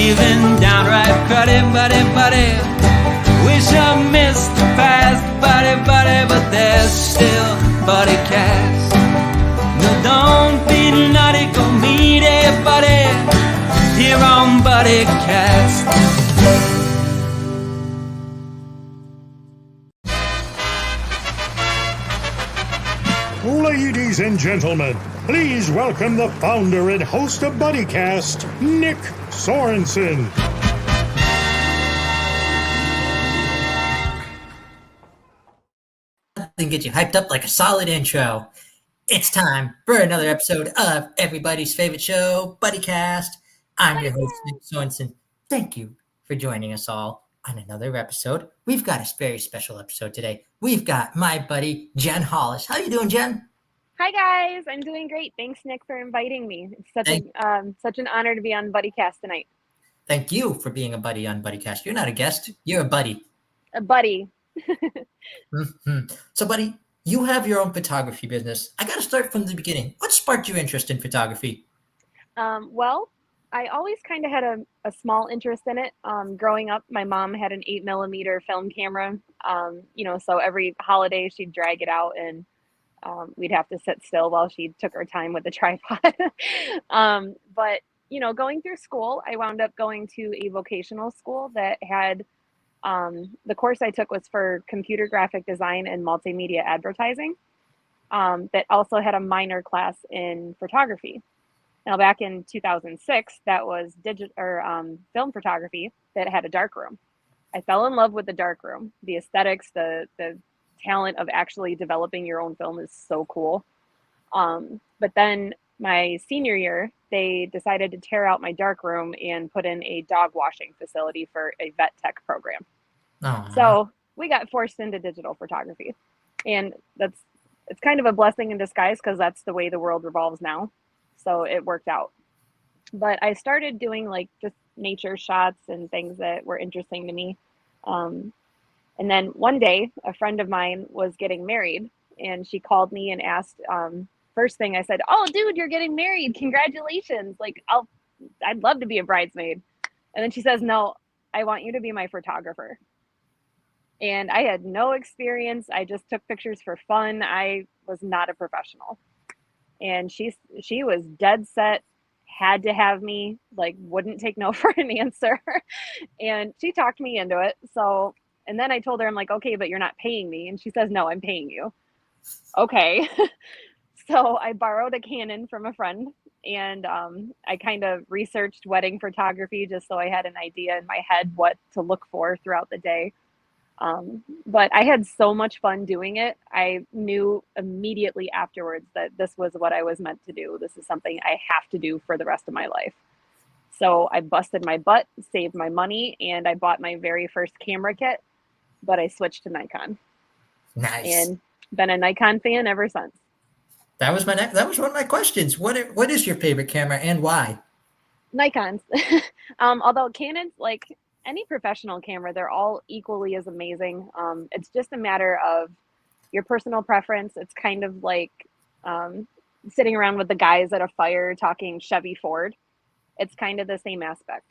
even downright cruddy, buddy. Wish I missed the past, buddy, but there's still Buddycast. No, don't be naughty, go meet everybody here on Buddycast. Ladies and gentlemen, please welcome the founder and host of Buddycast, Nick Sorensen. Nothing gets you hyped up like a solid intro. It's time for another episode of everybody's favorite show, Buddycast. I'm your host, Nick Sorensen. Thank you for joining us all on another episode. We've got a very special episode today. We've got my buddy, Jen Hollis. How you doing, Jen? Hi, guys. I'm doing great. Thanks, Nick, for inviting me. It's such an honor to be on Buddycast tonight. Thank you for being a buddy on Buddycast. You're not a guest. You're a buddy. A buddy. Mm-hmm. So, buddy, you have your own photography business. I got to start from the beginning. What sparked your interest in photography? Well, I always kind of had a small interest in it. Growing up, my mom had an 8mm film camera. So every holiday she'd drag it out and we'd have to sit still while she took her time with the tripod. But, going through school, I wound up going to a vocational school that had the course I took was for computer graphic design and multimedia advertising that also had a minor class in photography. Now, back in 2006, that was film photography that had a darkroom. I fell in love with the darkroom. The aesthetics, the talent of actually developing your own film is so cool. But then my senior year, they decided to tear out my darkroom and put in a dog washing facility for a vet tech program. Oh. So we got forced into digital photography, and it's kind of a blessing in disguise because that's the way the world revolves now. So it worked out. But I started doing like just nature shots and things that were interesting to me. And then one day, a friend of mine was getting married, and she called me and asked, first thing I said, "Oh, dude, you're getting married. Congratulations. Like, I'd love to be a bridesmaid." And then she says, "No, I want you to be my photographer." And I had no experience. I just took pictures for fun. I was not a professional. And she was dead set, had to have me, like, wouldn't take no for an answer. And she talked me into it. So, and then I told her, I'm like, "Okay, but you're not paying me." And she says, "No, I'm paying you." Okay. So I borrowed a Canon from a friend, and I kind of researched wedding photography just so I had an idea in my head what to look for throughout the day. But I had so much fun doing it. I knew immediately afterwards that this was what I was meant to do. This is something I have to do for the rest of my life. So I busted my butt, saved my money, and I bought my very first camera kit, but I switched to Nikon. Nice. And been a Nikon fan ever since. That was one of my questions. What is your favorite camera and why? Nikons. Although Canon's, like any professional camera, they're all equally as amazing. It's just a matter of your personal preference. It's kind of like sitting around with the guys at a fire talking Chevy Ford. It's kind of the same aspect.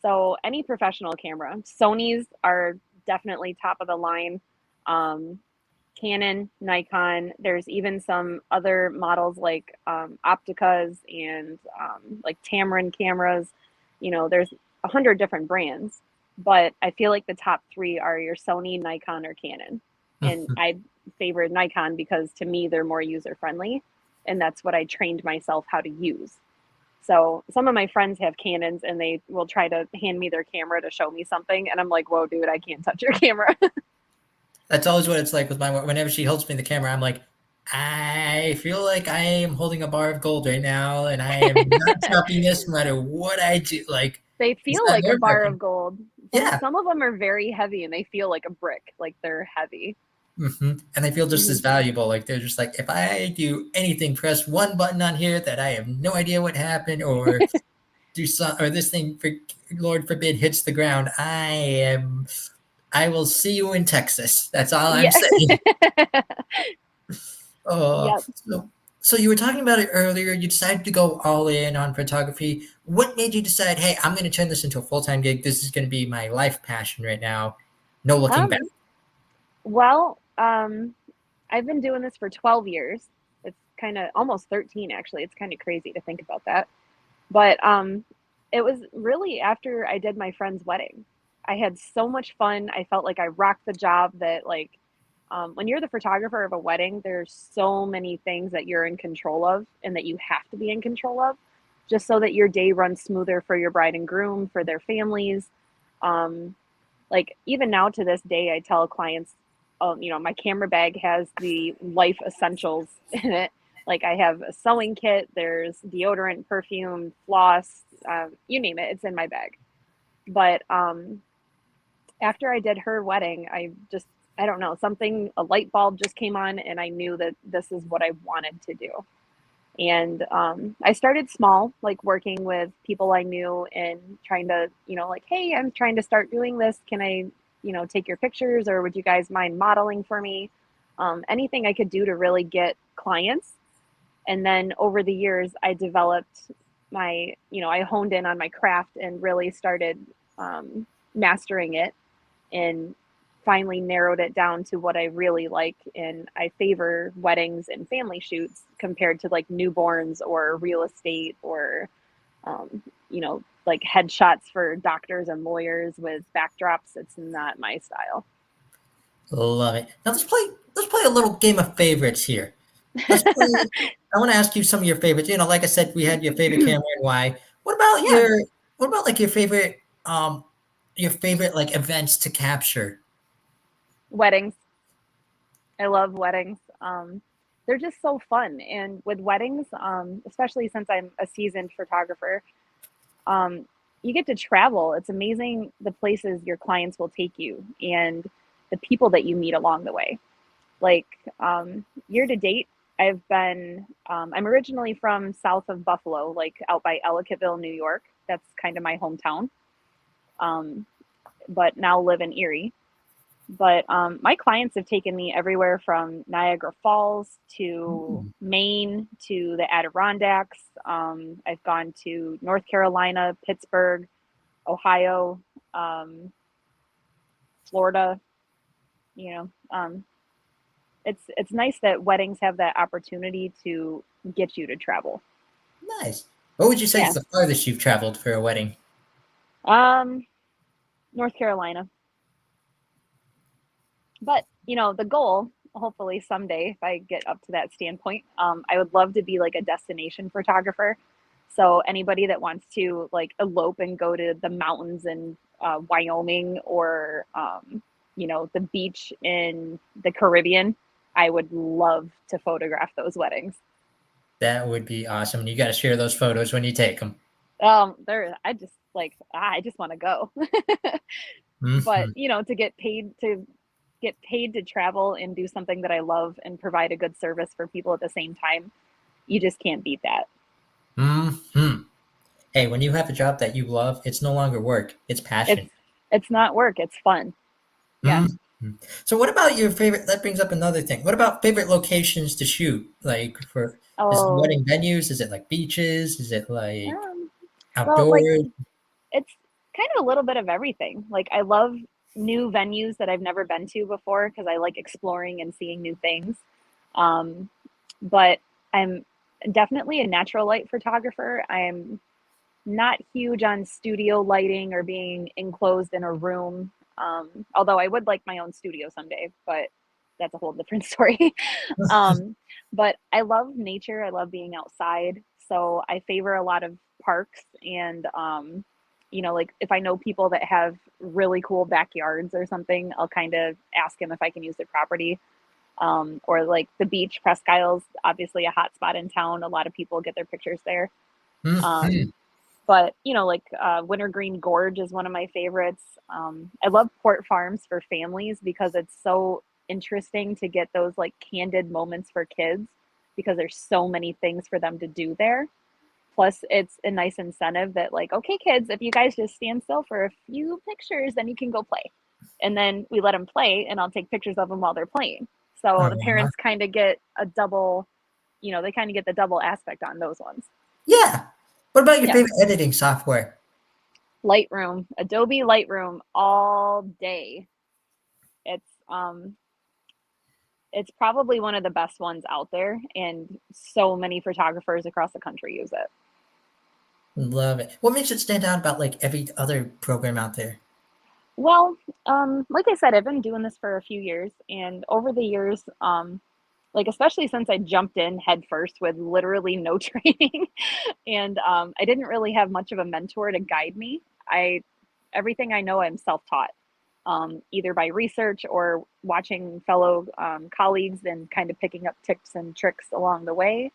So any professional camera, Sony's are definitely top of the line. Canon, Nikon, there's even some other models like Opticas and like Tamron cameras. There's 100 different brands, but I feel like the top three are your Sony, Nikon, or Canon. And I favor Nikon because to me, they're more user-friendly, and that's what I trained myself how to use. So some of my friends have Canons and they will try to hand me their camera to show me something. And I'm like, "Whoa, dude, I can't touch your camera." That's always what it's like with whenever she holds me the camera, I'm like, I feel like I am holding a bar of gold right now, and I am not dropping this no matter what I do. Like, they feel like a bar of gold. Yeah. Some of them are very heavy and they feel like a brick, like they're heavy. Mm-hmm. And they feel just as valuable. Like, they're just like, if I do anything, press one button on here that I have no idea what happened, or or this thing, Lord forbid, hits the ground, I will see you in Texas. That's all I'm saying. Yep. So you were talking about it earlier. You decided to go all in on photography. What made you decide, hey, I'm going to turn this into a full-time gig. This is going to be my life passion right now. No looking back. Um, well, I've been doing this for 12 years. It's kind of almost 13, actually. It's kind of crazy to think about that. But it was really after I did my friend's wedding. I had so much fun. I felt like I rocked the job that, like, when you're the photographer of a wedding, there's so many things that you're in control of and that you have to be in control of just so that your day runs smoother for your bride and groom, for their families. Um, like, even now to this day, I tell clients, my camera bag has the life essentials in it. Like, I have a sewing kit, there's deodorant, perfume, floss, you name it, it's in my bag. But after I did her wedding, I don't know, a light bulb just came on, and I knew that this is what I wanted to do. And I started small, like working with people I knew and trying to, like, hey, I'm trying to start doing this. Can I, take your pictures, or would you guys mind modeling for me? Anything I could do to really get clients. And then over the years, I developed I honed in on my craft and really started mastering it, and finally narrowed it down to what I really like. And I favor weddings and family shoots compared to like newborns or real estate or, like headshots for doctors and lawyers with backdrops. It's not my style. Love it. Now let's play a little game of favorites here. Let's play. I want to ask you some of your favorites. Like I said, we had your favorite camera and why. What about Yeah. like your favorite like events to capture? Weddings. I love weddings. They're just so fun. And with weddings, especially since I'm a seasoned photographer, you get to travel. It's amazing the places your clients will take you and the people that you meet along the way. Like year to date, I'm originally from south of Buffalo, like out by Ellicottville, New York. That's kind of my hometown. But now live in Erie. But my clients have taken me everywhere from Niagara Falls to Maine to the Adirondacks. I've gone to North Carolina, Pittsburgh, Ohio, Florida. It's nice that weddings have that opportunity to get you to travel. Nice. What would you say Yeah. is the farthest you've traveled for a wedding? North Carolina. But, the goal, hopefully someday, if I get up to that standpoint, I would love to be like a destination photographer. So anybody that wants to like elope and go to the mountains in Wyoming or, the beach in the Caribbean, I would love to photograph those weddings. That would be awesome. You got to share those photos when you take them. I just want to go. But, to get paid to travel and do something that I love and provide a good service for people at the same time, you just can't beat that. Hey, when you have a job that you love, it's no longer work, it's passion. It's not work, it's fun. Yeah. So what about your favorite, that brings up another thing. What about favorite locations to shoot? Like is it wedding venues? Is it like beaches? Is it like outdoors? Well, it's kind of a little bit of everything. Like, I love new venues that I've never been to before because I like exploring and seeing new things. But I'm definitely a natural light photographer. I'm not huge on studio lighting or being enclosed in a room. Although I would like my own studio someday, but that's a whole different story. But I love nature. I love being outside. So I favor a lot of parks and, like if I know people that have really cool backyards or something, I'll kind of ask them if I can use their property. Or like the beach, Presque Isle's obviously a hot spot in town. A lot of people get their pictures there. But, Wintergreen Gorge is one of my favorites. I love Port Farms for families because it's so interesting to get those like candid moments for kids because there's so many things for them to do there. Plus, it's a nice incentive that like, okay, kids, if you guys just stand still for a few pictures, then you can go play. And then we let them play and I'll take pictures of them while they're playing. So the parents kind of get a double they kind of get the double aspect on those ones. Yeah. What about your Yeah. favorite editing software? Lightroom, Adobe Lightroom all day. It's probably one of the best ones out there, and so many photographers across the country use it. Love it. What makes it stand out about like every other program out there? Well, like I said, I've been doing this for a few years, and over the years, like especially since I jumped in head first with literally no training, and I didn't really have much of a mentor to guide me. Everything I know, I'm self-taught, either by research or watching fellow colleagues and kind of picking up tips and tricks along the way.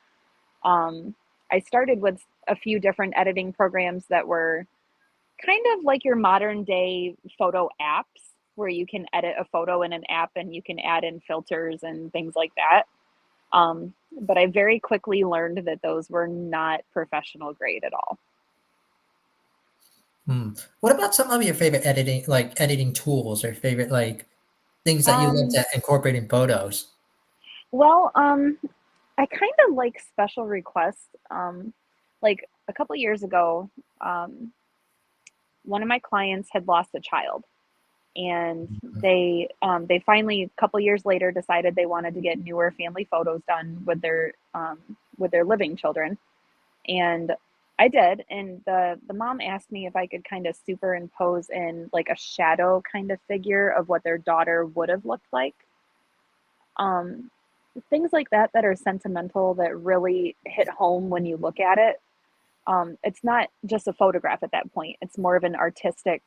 I started with a few different editing programs that were kind of like your modern day photo apps, where you can edit a photo in an app and you can add in filters and things like that. But I very quickly learned that those were not professional grade at all. What about some of your favorite editing tools or favorite like things that you love Um, to incorporate in photos? well, I kind of like special requests. Like a couple years ago, one of my clients had lost a child, and they finally, a couple years later, decided they wanted to get newer family photos done with their living children, and I did. And the mom asked me if I could kind of superimpose in like a shadow kind of figure of what their daughter would have looked like. Um, Things like that are sentimental, that really hit home when you look at it. It's not just a photograph at that point. It's more of an artistic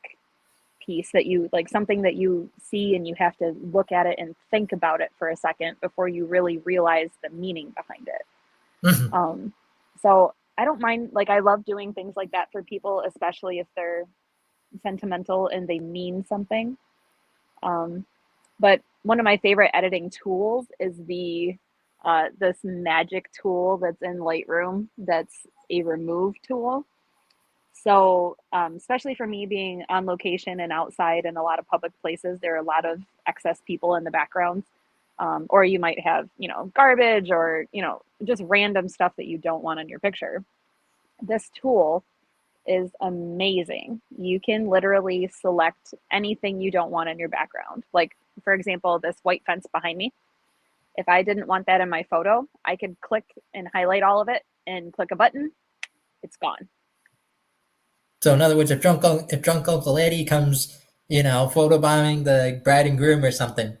piece that you like, something that you see and you have to look at it and think about it for a second before you really realize the meaning behind it. Mhm. So I don't mind, like, I love doing things like that for people, especially if they're sentimental and they mean something. But one of my favorite editing tools is this magic tool that's in Lightroom. That's a remove tool. So, especially for me being on location and outside in a lot of public places, there are a lot of excess people in the background. Or you might have, garbage or, just random stuff that you don't want in your picture. This tool is amazing. You can literally select anything you don't want in your background. Like, for example, this white fence behind me. If I didn't want that in my photo, I could click and highlight all of it and click a button. It's gone. So in other words, if drunk Uncle Eddie comes, photobombing the bride and groom or something.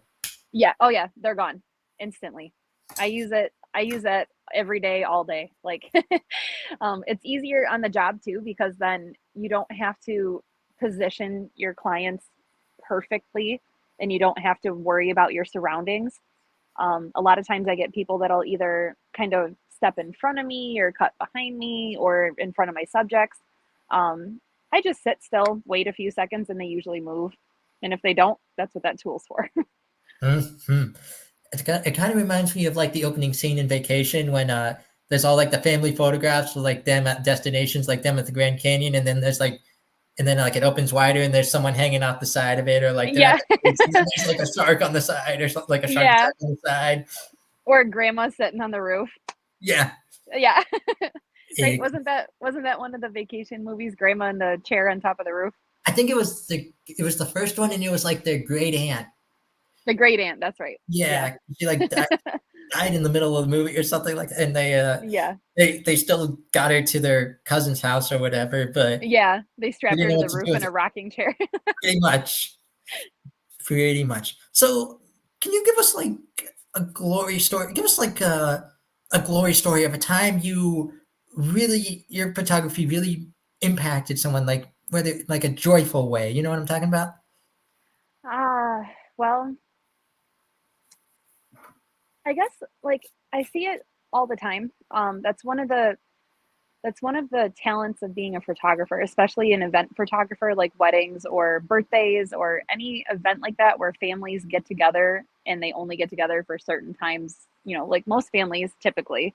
Yeah. Oh yeah, they're gone instantly. I use it every day, all day. Like, it's easier on the job too, because then you don't have to position your clients perfectly, and you don't have to worry about your surroundings. A lot of times I get people that'll either kind of step in front of me or cut behind me or in front of my subjects. I just sit still, wait a few seconds, and they usually move. And if they don't, that's what that tool's for. Hmm. It kind of reminds me of like the opening scene in Vacation when there's all like the family photographs of like them at destinations, like them at the Grand Canyon, and then like it opens wider and there's someone hanging off the side of it, or like they're at Yeah. the beach, and then there's like a shark on the side or something, like a shark Yeah. attack on the side. Or grandma sitting on the roof. Yeah. Yeah. Right. It- Wasn't that one of the Vacation movies, Grandma in the chair on top of the roof? I think it was the first one, and it was like their great aunt. The Great Aunt, that's right. Yeah, she like died in the middle of the movie or something like that, and Yeah. they still got her to their cousin's house or whatever, but Yeah. They they strapped didn't her know to what the to do roof in with a it. rocking chair. Pretty much. Pretty much. So, can you give us like a glory story? Give us like a glory story of a time your photography really impacted someone, like whether like a joyful way. You know what I'm talking about? Well, I guess like I see it all the time. That's one of the talents of being a photographer, especially an event photographer, like weddings or birthdays or any event like that where families get together and they only get together for certain times. Like most families typically,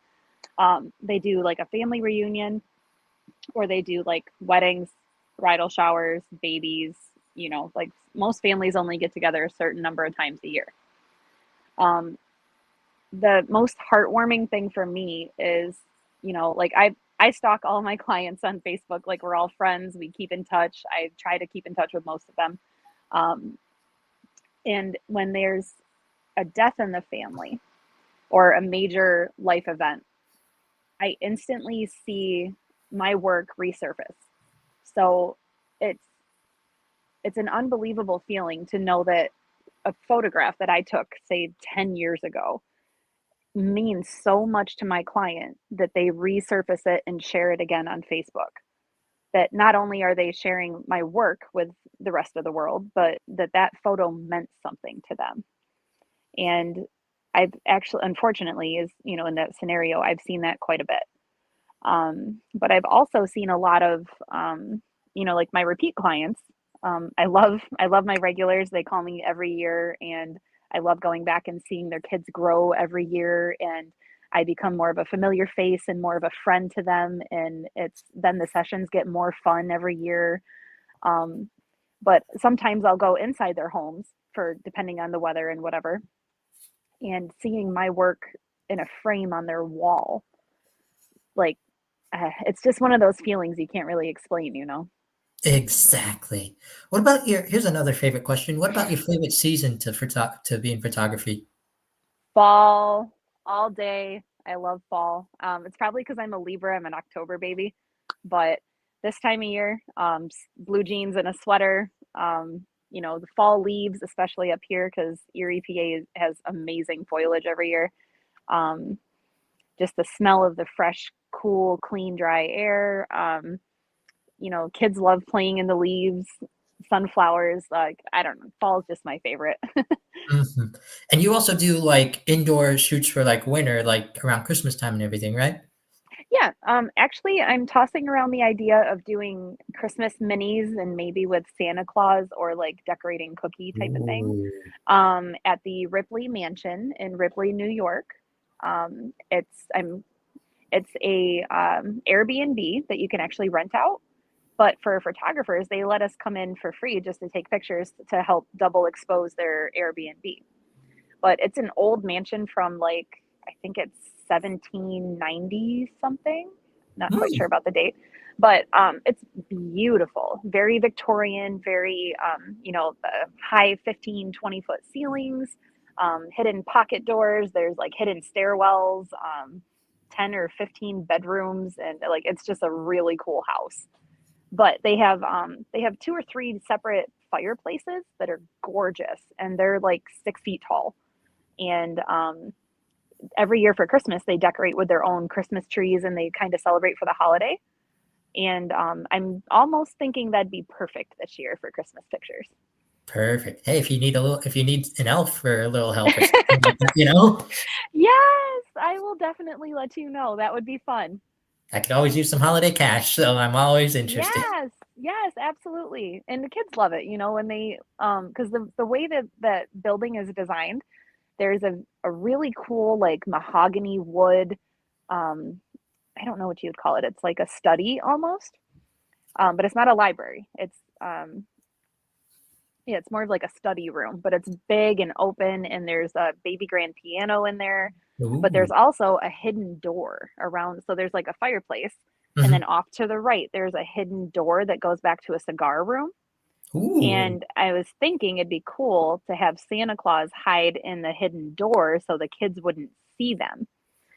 they do like a family reunion, or they do like weddings, bridal showers, babies. Like most families only get together a certain number of times a year. Um, the most heartwarming thing for me is, like I stalk all my clients on Facebook. Like we're all friends. We keep in touch. I try to keep in touch with most of them. Um, and when there's a death in the family or a major life event, I instantly see my work resurface. So it's it's an unbelievable feeling to know that a photograph that I took, say 10 years ago, means so much to my client that they resurface it and share it again on Facebook. That not only are they sharing my work with the rest of the world, but that photo meant something to them. And I've actually, unfortunately, is, in that scenario, I've seen that quite a bit. But I've also seen a lot of, like my repeat clients. I love my regulars. They call me every year, and I love going back and seeing their kids grow every year. And I become more of a familiar face and more of a friend to them. And it's then the sessions get more fun every year. Um, but sometimes I'll go inside their homes for depending on the weather and whatever, and seeing my work in a frame on their wall, like it's just one of those feelings you can't really explain. Exactly. What about here's another favorite question. What about your favorite season to be in photography? Fall all day. I love fall. It's probably because I'm a Libra. I'm an October baby, but this time of year, blue jeans and a sweater. The fall leaves, especially up here, because Erie, PA has amazing foliage every year. Um, just the smell of the fresh, cool, clean, dry air. Kids love playing in the leaves, sunflowers. Like, I don't know, fall is just my favorite. Mhm. And you also do like indoor shoots for like winter, like around Christmas time and everything, right? Yeah, actually, I'm tossing around the idea of doing Christmas minis and maybe with Santa Claus or like decorating cookie type of thing. Ooh. At the Ripley Mansion in Ripley, New York. Um, it's I'm it's a Airbnb that you can actually rent out. But for photographers, they let us come in for free just to take pictures to help double expose their Airbnb. But it's an old mansion from like, I think it's 1790 something. Not quite sure Mm. about the date, but it's beautiful, very Victorian, very, the high 15, 20-foot ceilings, hidden pocket doors. There's like hidden stairwells, 10 or 15 bedrooms. And like, it's just a really cool house. But they have two or three separate fireplaces that are gorgeous, and they're like 6 feet tall. And every year for Christmas, they decorate with their own Christmas trees, and they kind of celebrate for the holiday. And I'm almost thinking that'd be perfect this year for Christmas pictures. Perfect. Hey, if you need an elf for a little help or something like that. Yes, I will definitely let you know. That would be fun. I could always use some holiday cash, so I'm always interested. Yes, yes, absolutely. And the kids love it, when they because the way that building is designed, there's a really cool like mahogany wood, um I don't know what you would call it. It's like a study almost. But it's not a library. It's yeah, it's more of like a study room, but it's big and open, and there's a baby grand piano in there. But Ooh. there's also a hidden door around. So there's like a fireplace, and then Mhm. off to the right, there's a hidden door that goes back to a cigar room. Ooh. And I was thinking it'd be cool to have Santa Claus hide in the hidden door so the kids wouldn't see them.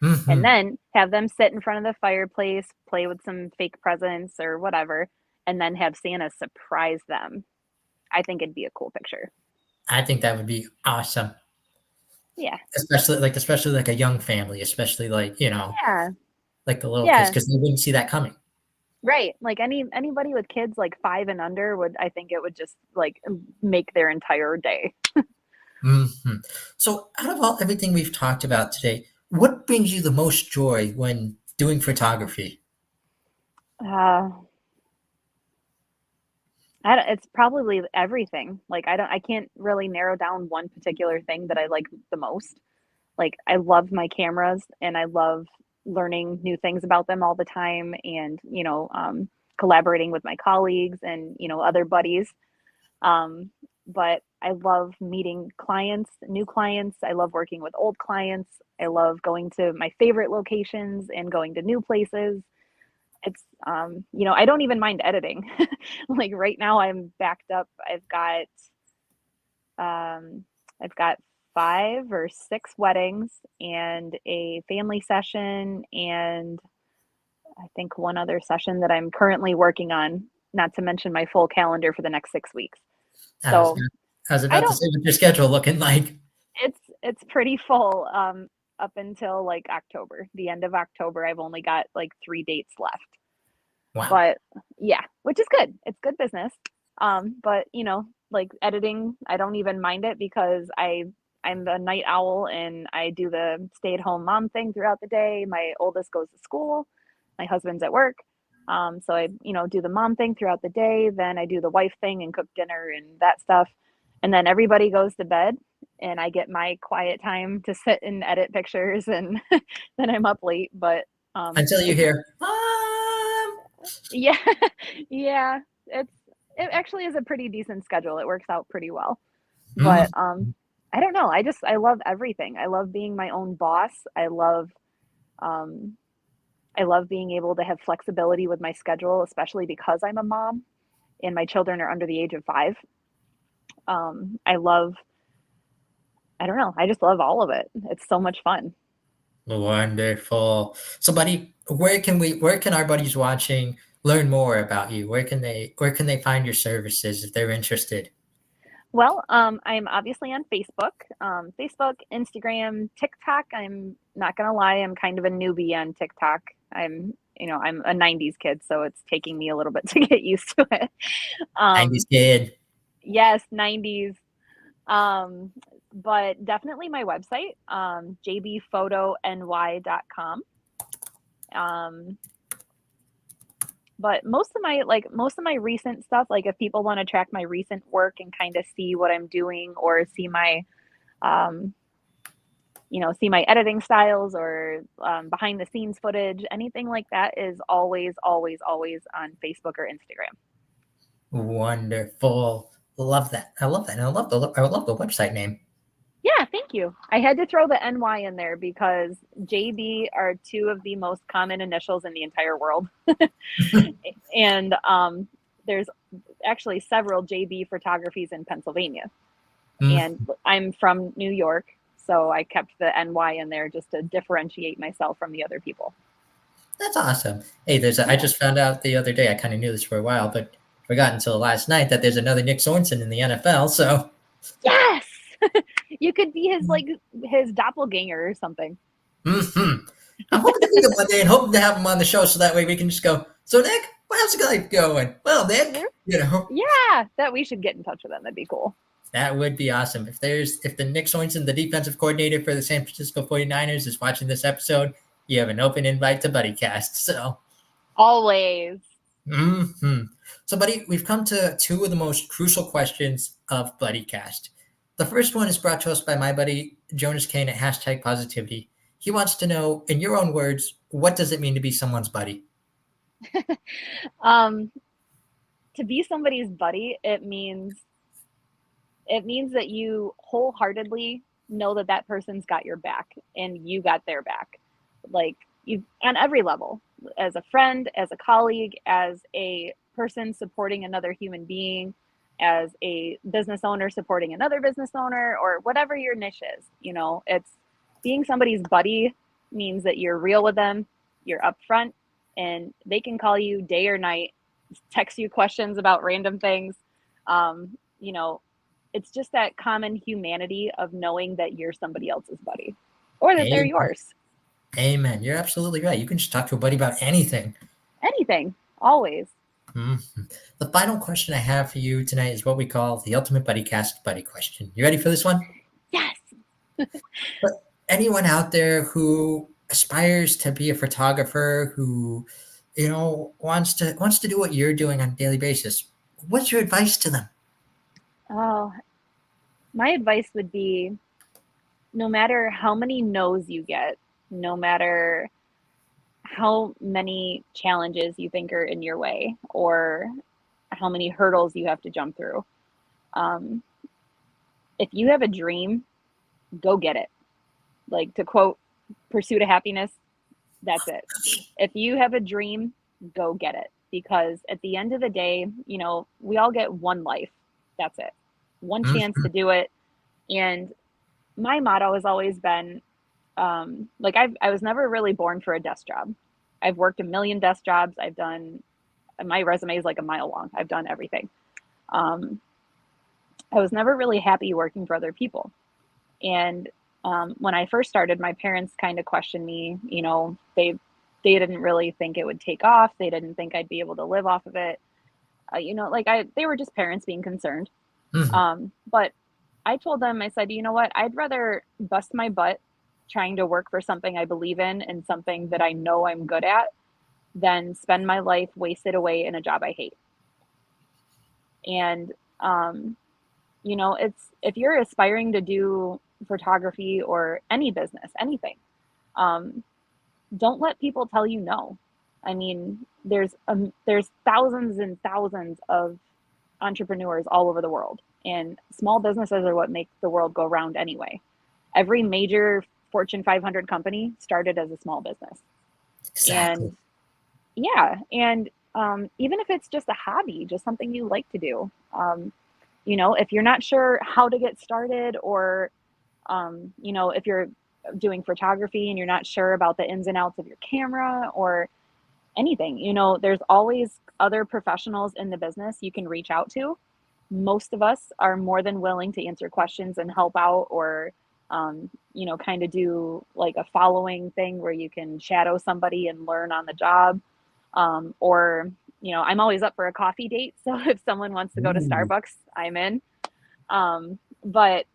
And Mhm. then have them sit in front of the fireplace, play with some fake presents or whatever, and then have Santa surprise them. I think it'd be a cool picture. I think that would be awesome. Yeah. Especially like a young family, especially like, Yeah. like the little kids, Yeah. because they wouldn't see that coming. Right. Like anybody with kids like 5 and under would, I think it would just like make their entire day. Mhm. So out of everything we've talked about today, what brings you the most joy when doing photography? Uh it's probably everything. Like I can't really narrow down one particular thing that I like the most. Like I love my cameras, and I love learning new things about them all the time, and collaborating with my colleagues and other buddies. But I love meeting clients, new clients. I love working with old clients. I love going to my favorite locations and going to new places. It's I don't even mind editing. Like right now I'm backed up. I've got 5 or 6 weddings and a family session and I think one other session that I'm currently working on, not to mention my full calendar for the next 6 weeks. I was, So I was I about to don't say, what's your schedule looking like? it's pretty full up until like October. The end of October, I've only got like 3 dates left. Wow. But yeah, which is good. It's good business. But like editing, I don't even mind it because I'm a night owl and I do the stay-at-home mom thing throughout the day. My oldest goes to school, my husband's at work. So I, do the mom thing throughout the day, then I do the wife thing and cook dinner and that stuff. And then everybody goes to bed and I get my quiet time to sit and edit pictures and then I'm up late, but Until you it's hear, yeah, yeah, it actually is a pretty decent schedule. It works out pretty well. But I don't know. I love everything. I love being my own boss. Um I love being able to have flexibility with my schedule, especially because I'm a mom and my children are under the age of 5. I don't know. I just love all of it. It's so much fun. wonderful. So, buddy, where can our buddies watching learn more about you? Where can they find your services if they're interested? Well, I'm obviously on Facebook, Instagram, TikTok. I'm not gonna lie, I'm kind of a newbie on TikTok. I'm a '90s kid, so it's taking me a little bit to get used to it. 90s Um, kid. yes, '90s. But definitely my website, jbphotony.com. Um, but most of my recent stuff, like if people want to track my recent work and kind of see what I'm doing or um, see my editing styles or behind the scenes footage, anything like that is always, always, always on Facebook or Instagram. Wonderful. Love that. I love that. And I love the website name. Yeah, thank you. I had to throw the NY in there because JB are 2 of the most common initials in the entire world. And there's actually several JB photographies in Pennsylvania. Mm, And I'm from New York, so I kept the NY in there just to differentiate myself from the other people. that's awesome. Hey, I Yeah. just found out the other day, I kind of knew this for a while, but forgot until last night that there's another Nick Sorensen in the NFL. So, Yes. You could be his doppelganger or something. mhm. I'm hoping to meet him one day and hoping to have him on the show so that way we can just go, so Nick, how's life going? Well, Nick, Yeah, that we should get in touch with them. That'd be cool. that would be awesome. If the Nick Sorensen, the defensive coordinator for the San Francisco 49ers, is watching this episode, you have an open invite to Buddycast. So, Always. so buddy, we've come to 2 of the most crucial questions of Buddycast. The first one is brought to us by my buddy Jonas Kane at #Positivity. He wants to know, in your own words, what does it mean to be someone's buddy? Um, to be somebody's buddy, it means that you wholeheartedly know that that person's got your back and you got their back. Like you on every level, as a friend, as a colleague, as a person supporting another human being, as a business owner supporting another business owner, or whatever your niche is. It's being somebody's buddy means that you're real with them, you're upfront, and they can call you day or night, text you questions about random things. Um, you know, it's just that common humanity of knowing that you're somebody else's buddy or that they're Amen. yours. Amen. You're absolutely right. You can just talk to a buddy about anything. Anything, always. The final question I have for you tonight is what we call the ultimate Buddycast buddy question. You ready for this one? Yes. But anyone out there who aspires to be a photographer, who wants to do what you're doing on a daily basis, what's your advice to them? Oh, my advice would be no matter how many no's you get, no matter how many challenges you think are in your way, or how many hurdles you have to jump through, if you have a dream, go get it. Like to quote pursuit of happiness, that's it. If you have a dream, go get it. Because at the end of the day, you know, we all get one life. That's it. One chance to do it. And my motto has always been, like, I was never really born for a desk job. I've worked a million desk jobs. I've done, my resume is like a mile long. I've done everything. I was never really happy working for other people. And when I first started, my parents kind of questioned me. You know, they didn't really think it would take off. They didn't think I'd be able to live off of it. You know, like they were just parents being concerned. But I told them, I said, you know what, I'd rather bust my butt trying to work for something I believe in and something that I know I'm good at than spend my life wasted away in a job I hate. And, you know, if you're aspiring to do photography or any business, anything, don't let people tell you no. I mean, there's thousands and thousands of entrepreneurs all over the world, and small businesses are what make the world go round anyway. Every major Fortune 500 company started as a small business. Exactly. And yeah, and even if it's just a hobby, just something you like to do, you know, if you're not sure how to get started, or you know, if you're doing photography and you're not sure about the ins and outs of your camera or anything, you know, there's always other professionals in the business you can reach out to. Most of us are more than willing to answer questions and help out, or you know, kind of do like a following thing where you can shadow somebody and learn on the job. Or, you know, I'm always up for a coffee date. So if someone wants to go to Starbucks, I'm in. But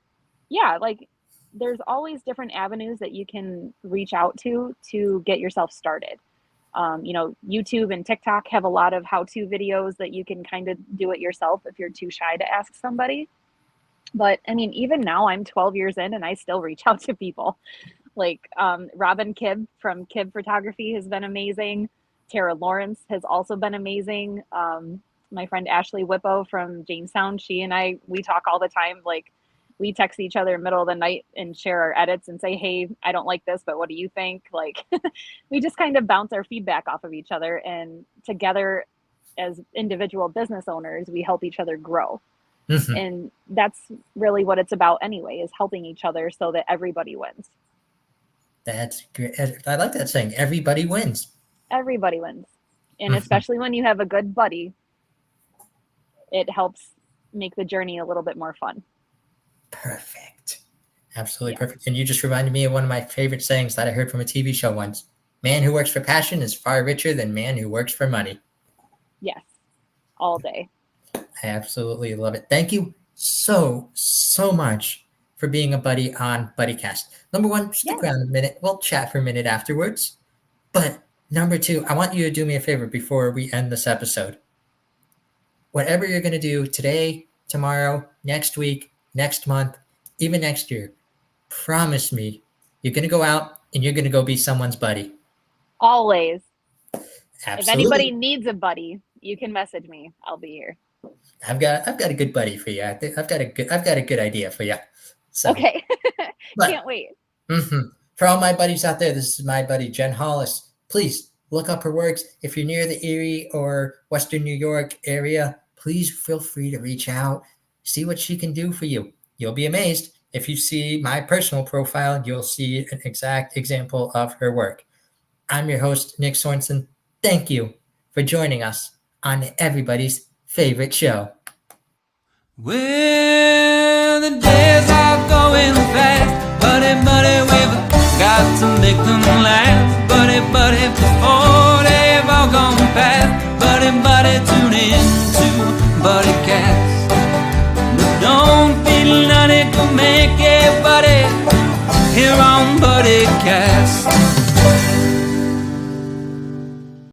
yeah, like there's always different avenues that you can reach out to get yourself started. You know, YouTube and TikTok have a lot of how-to videos that you can kind of do it yourself if you're too shy to ask somebody. But I mean, even now I'm 12 years in and I still reach out to people. Like Robin Kibb from Kibb Photography has been amazing. Tara Lawrence has also been amazing. My friend Ashley Whippo from Jamestown, she and we talk all the time. Like, we text each other in the middle of the night and share our edits and say, hey, I don't like this, but what do you think? Like, we just kind of bounce our feedback off of each other, and together as individual business owners, we help each other grow. And that's really what it's about anyway, is helping each other so that everybody wins. That's great. I like that saying, everybody wins. Everybody wins. And especially when you have a good buddy, it helps make the journey a little bit more fun. Perfect. Absolutely perfect. And you just reminded me of one of my favorite sayings that I heard from a TV show once. Man who works for passion is far richer than man who works for money. Yes. All day. I absolutely love it. Thank you so much for being a buddy on Buddycast. Number one, stick around a minute. We'll chat for a minute afterwards. But number two, I want you to do me a favor before we end this episode. Whatever you're going to do today, tomorrow, next week, next month, even next year, promise me you're going to go out and you're going to go be someone's buddy. Always. Absolutely. If anybody needs a buddy, you can message me. I'll be here. I've got a good buddy for you. I've got a good idea for you. So, okay. Can't wait. For all my buddies out there, this is my buddy Jen Hollis. Please look up her works. If you're near the Erie or Western New York area, please feel free to reach out. See what she can do for you. You'll be amazed. If you see my personal profile, you'll see an exact example of her work. I'm your host, Nick Sorensen. Thank you for joining us on everybody's favorite show. Well, the days are going fast, buddy, we've got to make them last, buddy, before they've all gone past, buddy, tune in to Buddycast. No, don't be none, it will make it, buddy, here on Buddycast.